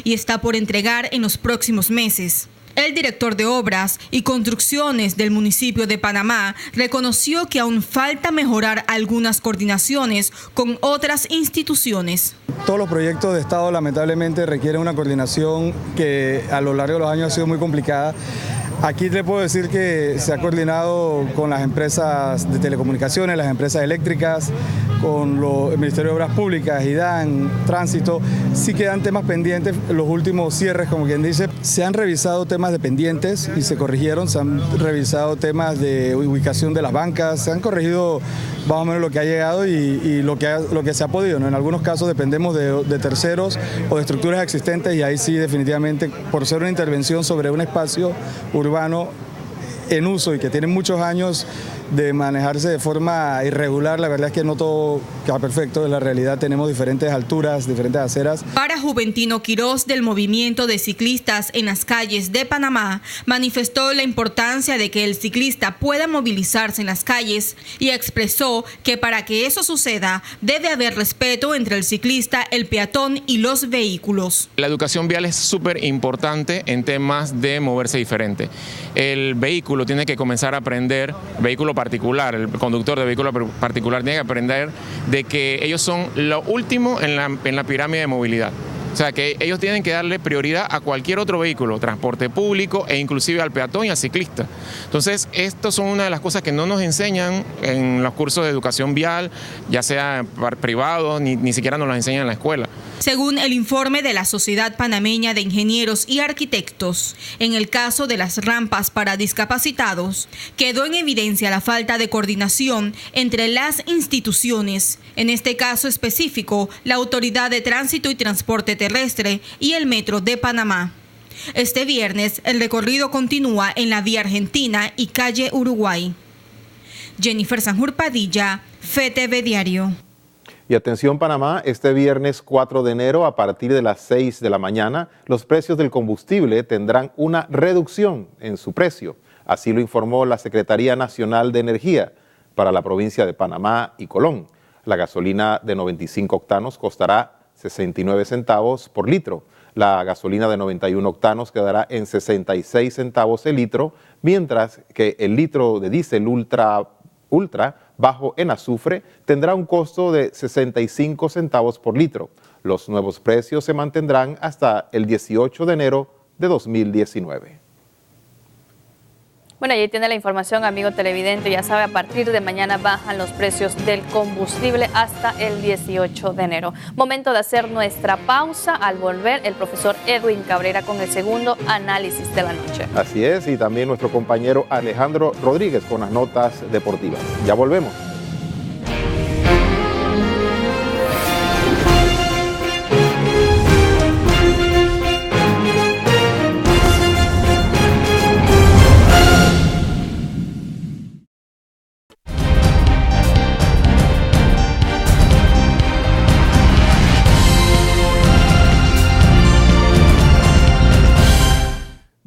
y está por entregar en los próximos meses. El director de Obras y Construcciones del municipio de Panamá reconoció que aún falta mejorar algunas coordinaciones con otras instituciones. Todos los proyectos de Estado lamentablemente requieren una coordinación que a lo largo de los años ha sido muy complicada. Aquí le puedo decir que se ha coordinado con las empresas de telecomunicaciones, las empresas eléctricas, con el Ministerio de Obras Públicas, IDAN, Tránsito. Sí quedan temas pendientes, los últimos cierres, como quien dice. Se han revisado temas de pendientes y se corrigieron, se han revisado temas de ubicación de las bancas, se han corregido más o menos lo que ha llegado y lo que se ha podido, ¿no? En algunos casos dependemos de terceros o de estructuras existentes y ahí sí definitivamente, por ser una intervención sobre un espacio urbano en uso y que tiene muchos años de manejarse de forma irregular, la verdad es que no todo queda perfecto, en la realidad tenemos diferentes alturas, diferentes aceras. Para Juventino Quirós, del movimiento de ciclistas en las calles de Panamá, manifestó la importancia de que el ciclista pueda movilizarse en las calles y expresó que para que eso suceda debe haber respeto entre el ciclista, el peatón y los vehículos. La educación vial es súper importante en temas de moverse diferente. El vehículo tiene que comenzar a aprender, vehículo particular, el conductor de vehículo particular tiene que aprender de que ellos son lo último en la pirámide de movilidad. O sea, que ellos tienen que darle prioridad a cualquier otro vehículo, transporte público e inclusive al peatón y al ciclista. Entonces, estas son una de las cosas que no nos enseñan en los cursos de educación vial, ya sea privados, ni siquiera nos los enseñan en la escuela. Según el informe de la Sociedad Panameña de Ingenieros y Arquitectos, en el caso de las rampas para discapacitados, quedó en evidencia la falta de coordinación entre las instituciones, en este caso específico, la Autoridad de Tránsito y Transporte Terrestre y el Metro de Panamá. Este viernes, el recorrido continúa en la Vía Argentina y calle Uruguay. Jennifer Sanjur Padilla, FETV Diario. Y atención Panamá, este viernes 4 de enero a partir de las 6 de la mañana, los precios del combustible tendrán una reducción en su precio. Así lo informó la Secretaría Nacional de Energía para la provincia de Panamá y Colón. La gasolina de 95 octanos costará 69 centavos por litro. La gasolina de 91 octanos quedará en 66 centavos el litro, mientras que el litro de diésel ultra bajo en azufre tendrá un costo de 65 centavos por litro. Los nuevos precios se mantendrán hasta el 18 de enero de 2019. Bueno, ahí tiene la información, amigo televidente. Ya sabe, a partir de mañana bajan los precios del combustible hasta el 18 de enero. Momento de hacer nuestra pausa. Al volver, el profesor Edwin Cabrera con el segundo análisis de la noche. Así es, y también nuestro compañero Alejandro Rodríguez con las notas deportivas. Ya volvemos.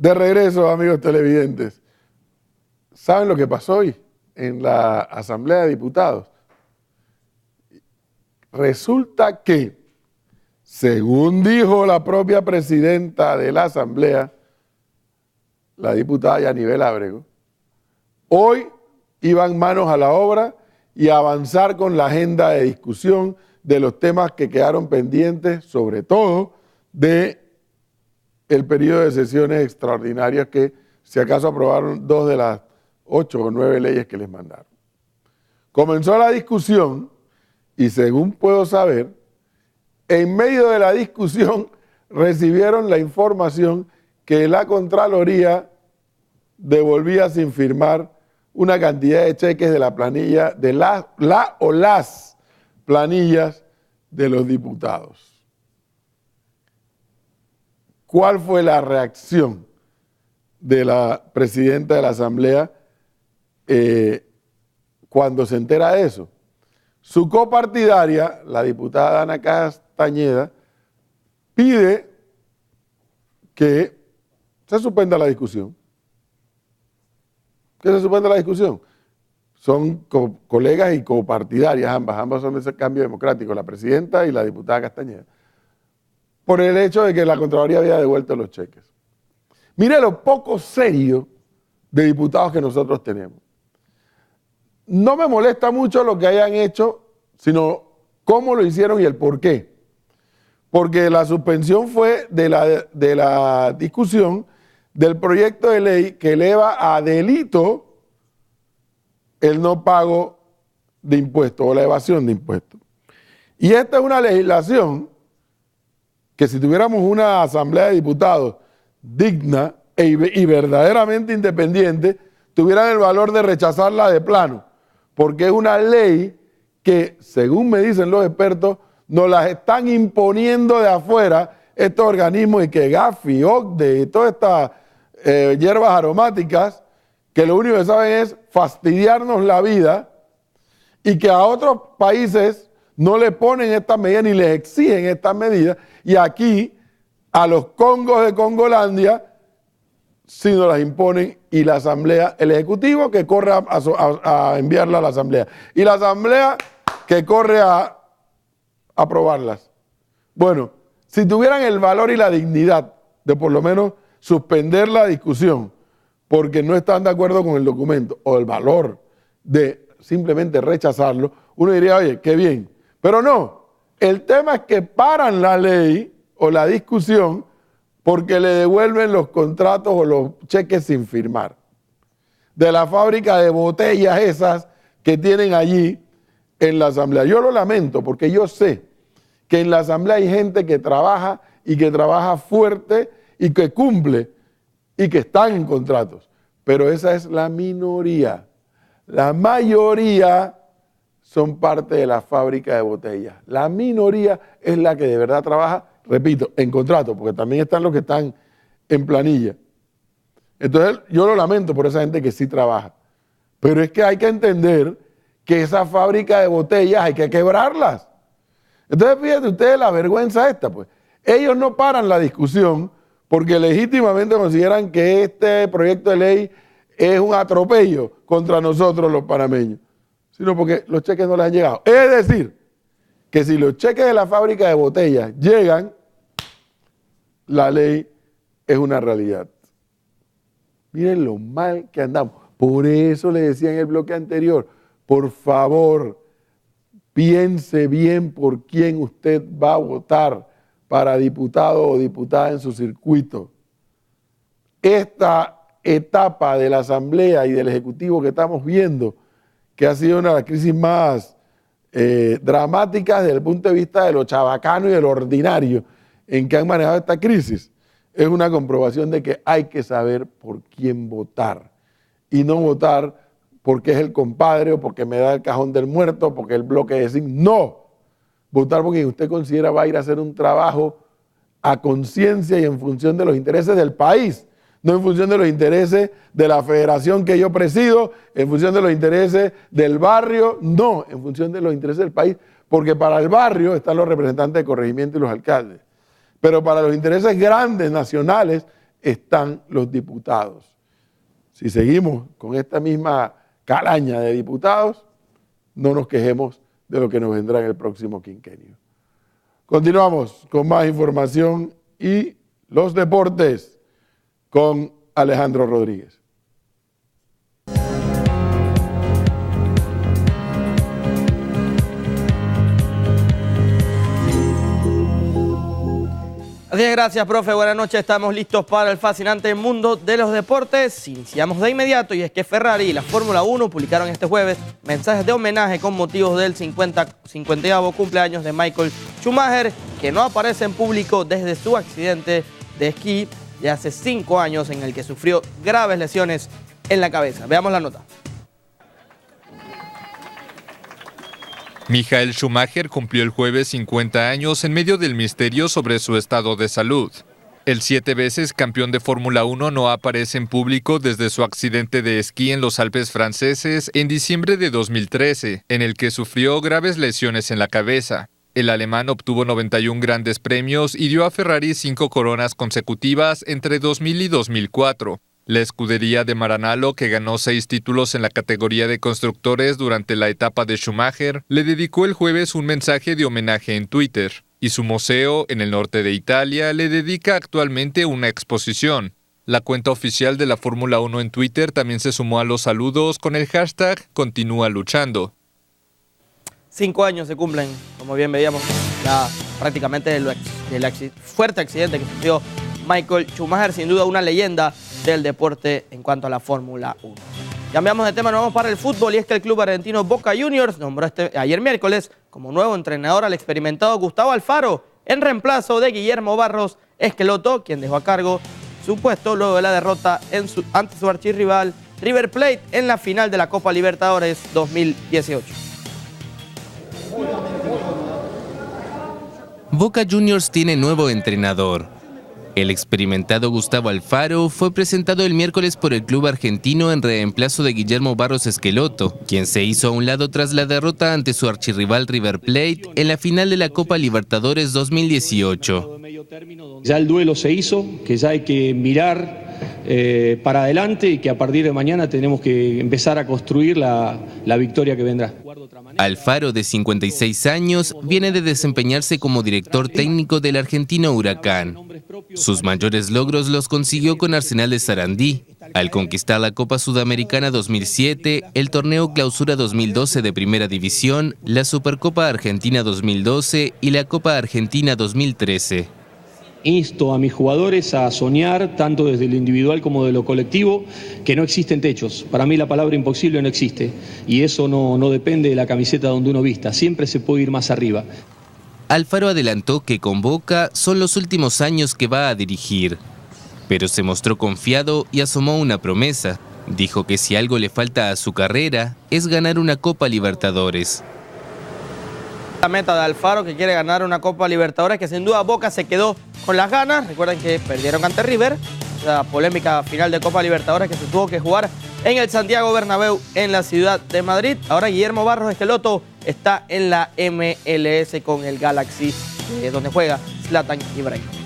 De regreso, amigos televidentes. ¿Saben lo que pasó hoy en la Asamblea de Diputados? Resulta que, según dijo la propia presidenta de la Asamblea, la diputada Yanibel Ábrego, hoy iban manos a la obra y a avanzar con la agenda de discusión de los temas que quedaron pendientes, sobre todo de el periodo de sesiones extraordinarias que, si acaso, aprobaron 2 de las 8 o 9 leyes que les mandaron. Comenzó la discusión y, según puedo saber, en medio de la discusión recibieron la información que la Contraloría devolvía sin firmar una cantidad de cheques de la planilla, de las planillas de los diputados. ¿Cuál fue la reacción de la presidenta de la Asamblea cuando se entera de eso? Su copartidaria, la diputada Ana Castañeda, pide que se suspenda la discusión. ¿Que se suspenda la discusión? Son colegas y copartidarias, ambas son de ese Cambio Democrático, la presidenta y la diputada Castañeda, por el hecho de que la Contraloría había devuelto los cheques. Mire lo poco serio de diputados que nosotros tenemos. No me molesta mucho lo que hayan hecho, sino cómo lo hicieron y el por qué. Porque la suspensión fue de la discusión del proyecto de ley que eleva a delito el no pago de impuestos o la evasión de impuestos. Y esta es una legislación que, si tuviéramos una Asamblea de Diputados digna y verdaderamente independiente, tuvieran el valor de rechazarla de plano, porque es una ley que, según me dicen los expertos, nos las están imponiendo de afuera estos organismos, y que Gafi, OCDE y todas estas hierbas aromáticas, que lo único que saben es fastidiarnos la vida, y que a otros países no le ponen estas medidas ni les exigen estas medidas, y aquí a los congos de Congolandia sí nos las imponen, y la Asamblea, el Ejecutivo que corre a enviarla a la Asamblea, y la Asamblea que corre a aprobarlas. Bueno, si tuvieran el valor y la dignidad de por lo menos suspender la discusión porque no están de acuerdo con el documento, o el valor de simplemente rechazarlo, uno diría, oye, qué bien. Pero no, el tema es que paran la ley o la discusión porque le devuelven los contratos o los cheques sin firmar de la fábrica de botellas esas que tienen allí en la Asamblea. Yo lo lamento porque yo sé que en la Asamblea hay gente que trabaja, y que trabaja fuerte y que cumple y que están en contratos, pero esa es la minoría. La mayoría son parte de la fábrica de botellas. La minoría es la que de verdad trabaja, repito, en contrato, porque también están los que están en planilla. Entonces yo lo lamento por esa gente que sí trabaja, pero es que hay que entender que esa fábrica de botellas hay que quebrarlas. Entonces fíjense ustedes la vergüenza esta, pues. Ellos no paran la discusión porque legítimamente consideran que este proyecto de ley es un atropello contra nosotros los panameños, sino porque los cheques no les han llegado. Es decir, que si los cheques de la fábrica de botellas llegan, la ley es una realidad. Miren lo mal que andamos. Por eso le decía en el bloque anterior, por favor, piense bien por quién usted va a votar para diputado o diputada en su circuito. Esta etapa de la Asamblea y del Ejecutivo que estamos viendo, que ha sido una de las crisis más dramáticas desde el punto de vista de lo chabacano y de lo ordinario en que han manejado esta crisis, es una comprobación de que hay que saber por quién votar, y no votar porque es el compadre, o porque me da el cajón del muerto, porque el bloque de zinc. No, votar porque usted considera va a ir a hacer un trabajo a conciencia y en función de los intereses del país, no en función de los intereses de la federación que yo presido, en función de los intereses del barrio, no, en función de los intereses del país, porque para el barrio están los representantes de corregimiento y los alcaldes, pero para los intereses grandes, nacionales, están los diputados. Si seguimos con esta misma calaña de diputados, no nos quejemos de lo que nos vendrá en el próximo quinquenio. Continuamos con más información y los deportes con Alejandro Rodríguez. Así es, gracias, profe. Buenas noches. Estamos listos para el fascinante mundo de los deportes. Iniciamos de inmediato y es que Ferrari y la Fórmula 1 publicaron este jueves mensajes de homenaje con motivos del 50º cumpleaños de Michael Schumacher, que no aparece en público desde su accidente de esquí de hace 5 años en el que sufrió graves lesiones en la cabeza. Veamos la nota. Michael Schumacher cumplió el jueves 50 años en medio del misterio sobre su estado de salud. El 7 veces campeón de Fórmula 1 no aparece en público desde su accidente de esquí en los Alpes franceses en diciembre de 2013, en el que sufrió graves lesiones en la cabeza. El alemán obtuvo 91 grandes premios y dio a Ferrari 5 coronas consecutivas entre 2000 y 2004. La escudería de Maranello, que ganó 6 títulos en la categoría de constructores durante la etapa de Schumacher, le dedicó el jueves un mensaje de homenaje en Twitter, y su museo, en el norte de Italia, le dedica actualmente una exposición. La cuenta oficial de la Fórmula 1 en Twitter también se sumó a los saludos con el hashtag Continúa Luchando. 5 años se cumplen, como bien veíamos, ya prácticamente del fuerte accidente que sufrió Michael Schumacher, sin duda una leyenda del deporte en cuanto a la Fórmula 1. Cambiamos de tema, nos vamos para el fútbol y es que el club argentino Boca Juniors nombró ayer miércoles como nuevo entrenador al experimentado Gustavo Alfaro en reemplazo de Guillermo Barros Esqueloto, quien dejó a cargo su puesto luego de la derrota ante su archirrival River Plate en la final de la Copa Libertadores 2018. Boca Juniors tiene nuevo entrenador. El experimentado Gustavo Alfaro fue presentado el miércoles por el club argentino en reemplazo de Guillermo Barros Esqueloto, quien se hizo a un lado tras la derrota ante su archirrival River Plate en la final de la Copa Libertadores 2018. Ya el duelo se hizo, que ya hay que mirar para adelante y que a partir de mañana tenemos que empezar a construir la victoria que vendrá. Alfaro, de 56 años, viene de desempeñarse como director técnico del argentino Huracán. Sus mayores logros los consiguió con Arsenal de Sarandí, al conquistar la Copa Sudamericana 2007, el Torneo Clausura 2012 de Primera División, la Supercopa Argentina 2012 y la Copa Argentina 2013. Insto a mis jugadores a soñar, tanto desde lo individual como de lo colectivo, que no existen techos. Para mí la palabra imposible no existe, y eso no depende de la camiseta donde uno vista, siempre se puede ir más arriba. Alfaro adelantó que con Boca son los últimos años que va a dirigir, pero se mostró confiado y asomó una promesa. Dijo que si algo le falta a su carrera es ganar una Copa Libertadores. La meta de Alfaro, que quiere ganar una Copa Libertadores, que sin duda Boca se quedó con las ganas. Recuerden que perdieron ante River, la polémica final de Copa Libertadores que se tuvo que jugar en el Santiago Bernabéu en la ciudad de Madrid. Ahora Guillermo Barros Esqueloto está en la MLS con el Galaxy, donde juega Zlatan Ibrahimovic.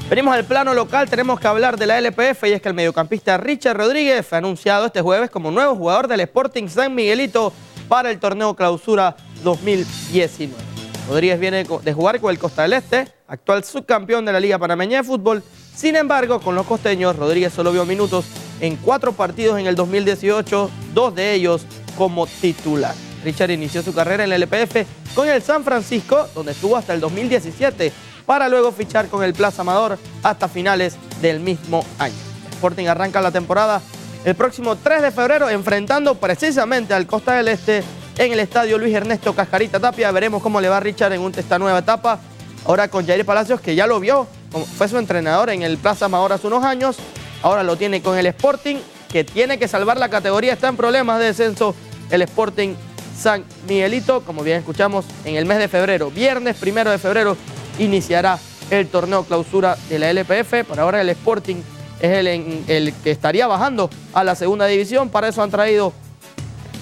Venimos al plano local, tenemos que hablar de la LPF y es que el mediocampista Richard Rodríguez fue anunciado este jueves como nuevo jugador del Sporting San Miguelito para el torneo Clausura 2019. Rodríguez viene de jugar con el Costa del Este, actual subcampeón de la Liga Panameña de Fútbol. Sin embargo, con los costeños, Rodríguez solo vio minutos en 4 partidos en el 2018, 2 de ellos como titular. Richard inició su carrera en la LPF con el San Francisco, donde estuvo hasta el 2017, para luego fichar con el Plaza Amador hasta finales del mismo año. Sporting arranca la temporada el próximo 3 de febrero, enfrentando precisamente al Costa del Este en el estadio Luis Ernesto Cascarita Tapia. Veremos cómo le va a Richard en esta nueva etapa. Ahora con Jair Palacios, que ya lo vio, fue su entrenador en el Plaza Amador hace unos años. Ahora lo tiene con el Sporting, que tiene que salvar la categoría. Está en problemas de descenso el Sporting San Miguelito. Como bien escuchamos, en el mes de febrero, viernes 1 de febrero, iniciará el torneo Clausura de la LPF. Por ahora el Sporting es el que estaría bajando a la segunda división. Para eso han traído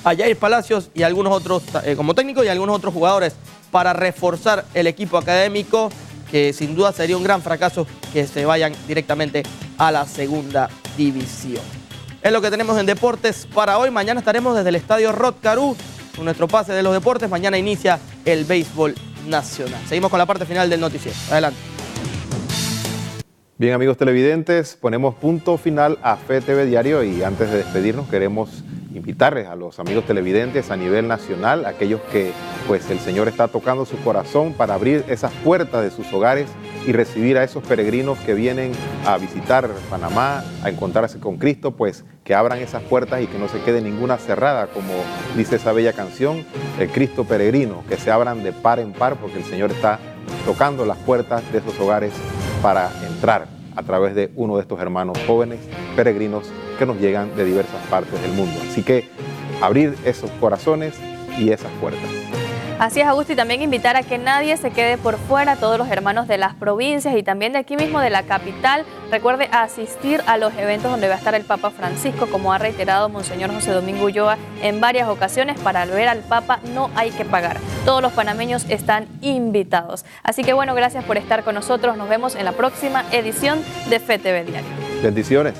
a Jair Palacios y algunos otros como técnico y algunos otros jugadores para reforzar el equipo académico. que sin duda sería un gran fracaso que se vayan directamente a la segunda división. Es lo que tenemos en deportes para hoy. Mañana estaremos desde el estadio Rod Carew con nuestro pase de los deportes. Mañana inicia el béisbol nacional. Seguimos con la parte final del noticiero. Adelante. Bien, amigos televidentes, ponemos punto final a FETV Diario y antes de despedirnos queremos invitarles a los amigos televidentes a nivel nacional, aquellos que pues el Señor está tocando su corazón para abrir esas puertas de sus hogares y recibir a esos peregrinos que vienen a visitar Panamá, a encontrarse con Cristo, pues que abran esas puertas y que no se quede ninguna cerrada, como dice esa bella canción, el Cristo peregrino, que se abran de par en par porque el Señor está tocando las puertas de esos hogares para entrar a través de uno de estos hermanos jóvenes peregrinos que nos llegan de diversas partes del mundo. Así que abrir esos corazones y esas puertas. Así es, Augusto, y también invitar a que nadie se quede por fuera, todos los hermanos de las provincias y también de aquí mismo de la capital. Recuerde asistir a los eventos donde va a estar el Papa Francisco, como ha reiterado Monseñor José Domingo Ulloa en varias ocasiones. Para ver al Papa no hay que pagar. Todos los panameños están invitados. Así que bueno, gracias por estar con nosotros. Nos vemos en la próxima edición de FETV Diario. Bendiciones.